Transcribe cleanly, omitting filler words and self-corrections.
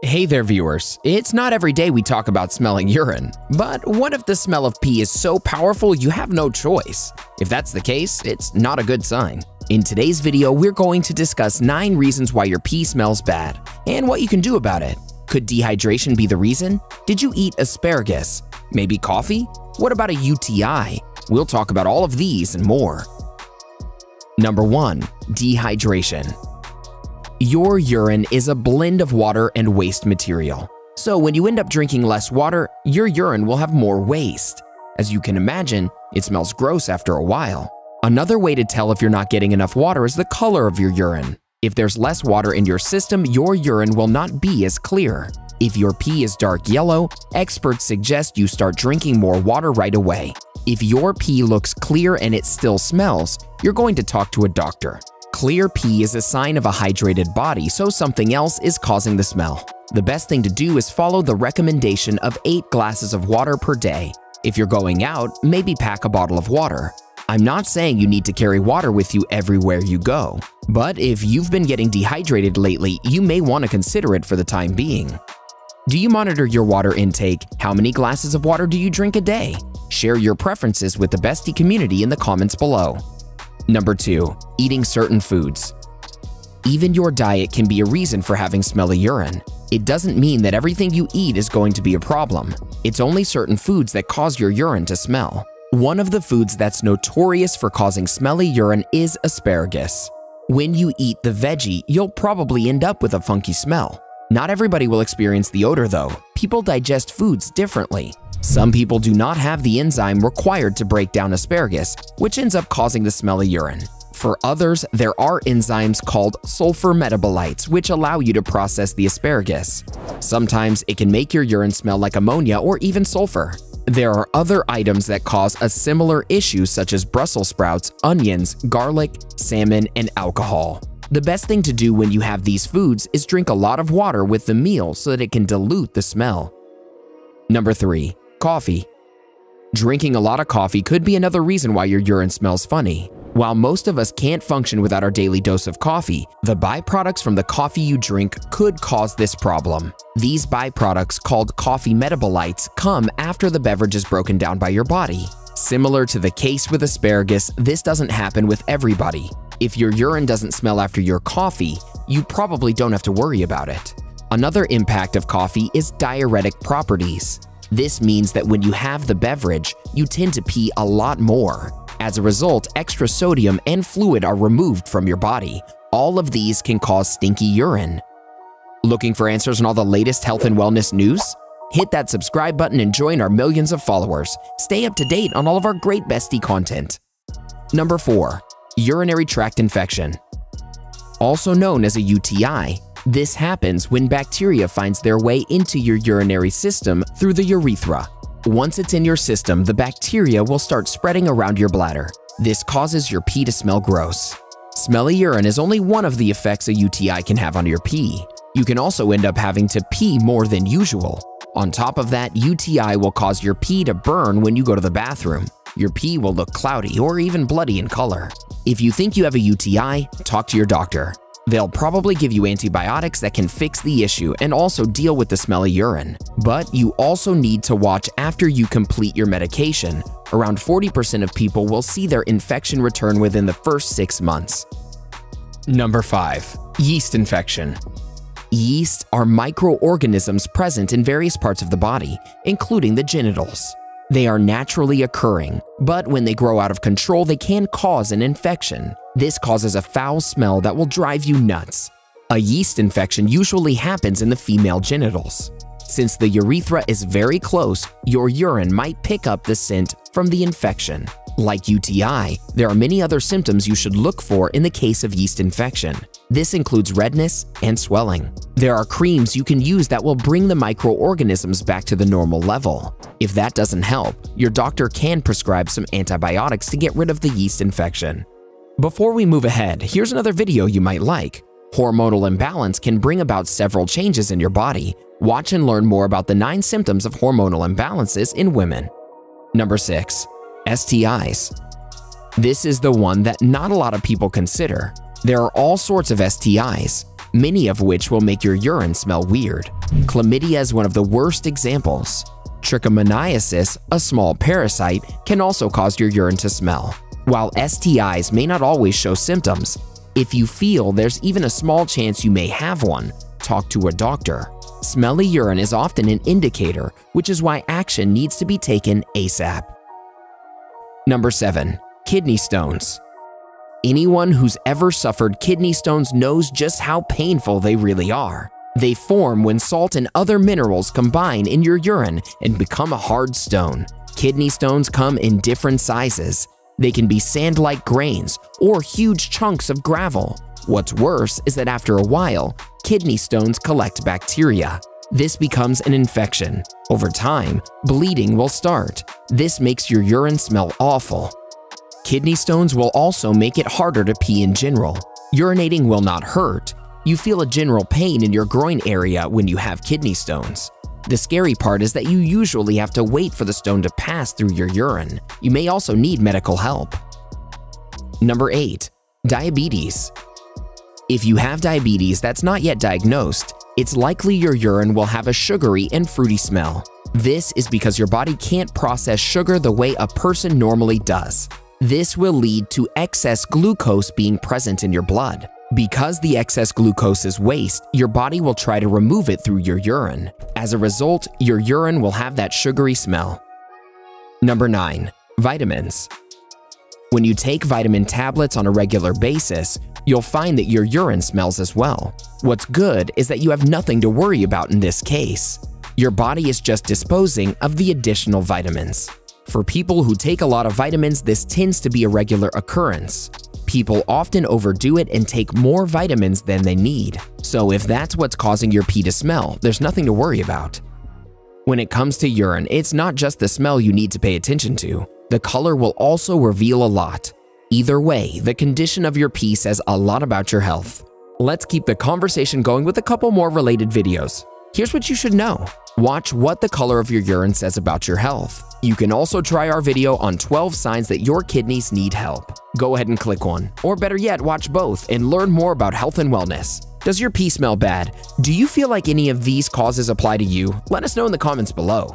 Hey there viewers, it's not every day we talk about smelling urine, but what if the smell of pee is so powerful you have no choice? If that's the case, it's not a good sign. In today's video, we're going to discuss 9 reasons why your pee smells bad and what you can do about it. Could dehydration be the reason? Did you eat asparagus? Maybe coffee? What about a UTI? We'll talk about all of these and more. Number 1. Dehydration. Your urine is a blend of water and waste material. So when you end up drinking less water, your urine will have more waste. As you can imagine, it smells gross after a while. Another way to tell if you're not getting enough water is the color of your urine. If there's less water in your system, your urine will not be as clear. If your pee is dark yellow, experts suggest you start drinking more water right away. If your pee looks clear and it still smells, you're going to talk to a doctor. Clear pee is a sign of a hydrated body, so something else is causing the smell. The best thing to do is follow the recommendation of 8 glasses of water per day. If you're going out, maybe pack a bottle of water. I'm not saying you need to carry water with you everywhere you go, but if you've been getting dehydrated lately, you may want to consider it for the time being. Do you monitor your water intake? How many glasses of water do you drink a day? Share your preferences with the Bestie community in the comments below. Number 2. Eating certain foods. Even your diet can be a reason for having smelly urine. It doesn't mean that everything you eat is going to be a problem. It's only certain foods that cause your urine to smell. One of the foods that's notorious for causing smelly urine is asparagus. When you eat the veggie, you'll probably end up with a funky smell. Not everybody will experience the odor though. People digest foods differently. Some people do not have the enzyme required to break down asparagus, which ends up causing the smelly urine. For others, there are enzymes called sulfur metabolites which allow you to process the asparagus. Sometimes it can make your urine smell like ammonia or even sulfur. There are other items that cause a similar issue such as Brussels sprouts, onions, garlic, salmon, and alcohol. The best thing to do when you have these foods is drink a lot of water with the meal so that it can dilute the smell. Number 3. Coffee. Drinking a lot of coffee could be another reason why your urine smells funny. While most of us can't function without our daily dose of coffee, the byproducts from the coffee you drink could cause this problem. These byproducts, called coffee metabolites, come after the beverage is broken down by your body. Similar to the case with asparagus, this doesn't happen with everybody. If your urine doesn't smell after your coffee, you probably don't have to worry about it. Another impact of coffee is diuretic properties. This means that when you have the beverage, you tend to pee a lot more. As a result, extra sodium and fluid are removed from your body. All of these can cause stinky urine. Looking for answers on all the latest health and wellness news? Hit that subscribe button and join our millions of followers. Stay up to date on all of our great Bestie content. Number 4. Urinary tract infection. Also known as a UTI, this happens when bacteria finds their way into your urinary system through the urethra. Once it's in your system, the bacteria will start spreading around your bladder. This causes your pee to smell gross. Smelly urine is only one of the effects a UTI can have on your pee. You can also end up having to pee more than usual. On top of that, UTI will cause your pee to burn when you go to the bathroom. Your pee will look cloudy or even bloody in color. If you think you have a UTI, talk to your doctor. They'll probably give you antibiotics that can fix the issue and also deal with the smelly urine. But you also need to watch after you complete your medication. Around 40% of people will see their infection return within the first 6 months. Number 5. Yeast infection. Yeast are microorganisms present in various parts of the body, including the genitals. They are naturally occurring, but when they grow out of control, they can cause an infection. This causes a foul smell that will drive you nuts. A yeast infection usually happens in the female genitals. Since the urethra is very close, your urine might pick up the scent from the infection. Like UTI, there are many other symptoms you should look for in the case of yeast infection. This includes redness and swelling. There are creams you can use that will bring the microorganisms back to the normal level. If that doesn't help, your doctor can prescribe some antibiotics to get rid of the yeast infection. Before we move ahead, here's another video you might like. Hormonal imbalance can bring about several changes in your body. Watch and learn more about the 9 symptoms of hormonal imbalances in women. Number 6. STIs. This is the one that not a lot of people consider. There are all sorts of STIs. many of which will make your urine smell weird. Chlamydia is one of the worst examples. Trichomoniasis, a small parasite, can also cause your urine to smell. While STIs may not always show symptoms, if you feel there's even a small chance you may have one, talk to a doctor. Smelly urine is often an indicator, which is why action needs to be taken ASAP. Number 7. Kidney stones. Anyone who's ever suffered kidney stones knows just how painful they really are. They form when salt and other minerals combine in your urine and become a hard stone. Kidney stones come in different sizes. They can be sand-like grains or huge chunks of gravel. What's worse is that after a while, kidney stones collect bacteria. This becomes an infection. Over time, bleeding will start. This makes your urine smell awful. Kidney stones will also make it harder to pee in general. Urinating will not hurt. You feel a general pain in your groin area when you have kidney stones. The scary part is that you usually have to wait for the stone to pass through your urine. You may also need medical help. Number 8. Diabetes. If you have diabetes that's not yet diagnosed, it's likely your urine will have a sugary and fruity smell. This is because your body can't process sugar the way a person normally does. This will lead to excess glucose being present in your blood. Because the excess glucose is waste, your body will try to remove it through your urine. As a result, your urine will have that sugary smell. Number 9. Vitamins. When you take vitamin tablets on a regular basis, you'll find that your urine smells as well. What's good is that you have nothing to worry about in this case. Your body is just disposing of the additional vitamins. For people who take a lot of vitamins, this tends to be a regular occurrence. People often overdo it and take more vitamins than they need. So if that's what's causing your pee to smell, there's nothing to worry about. When it comes to urine, it's not just the smell you need to pay attention to. The color will also reveal a lot. Either way, the condition of your pee says a lot about your health. Let's keep the conversation going with a couple more related videos. Here's what you should know. Watch what the color of your urine says about your health. You can also try our video on 12 signs that your kidneys need help. Go ahead and click one, or better yet, watch both and learn more about health and wellness. Does your pee smell bad? Do you feel like any of these causes apply to you? Let us know in the comments below.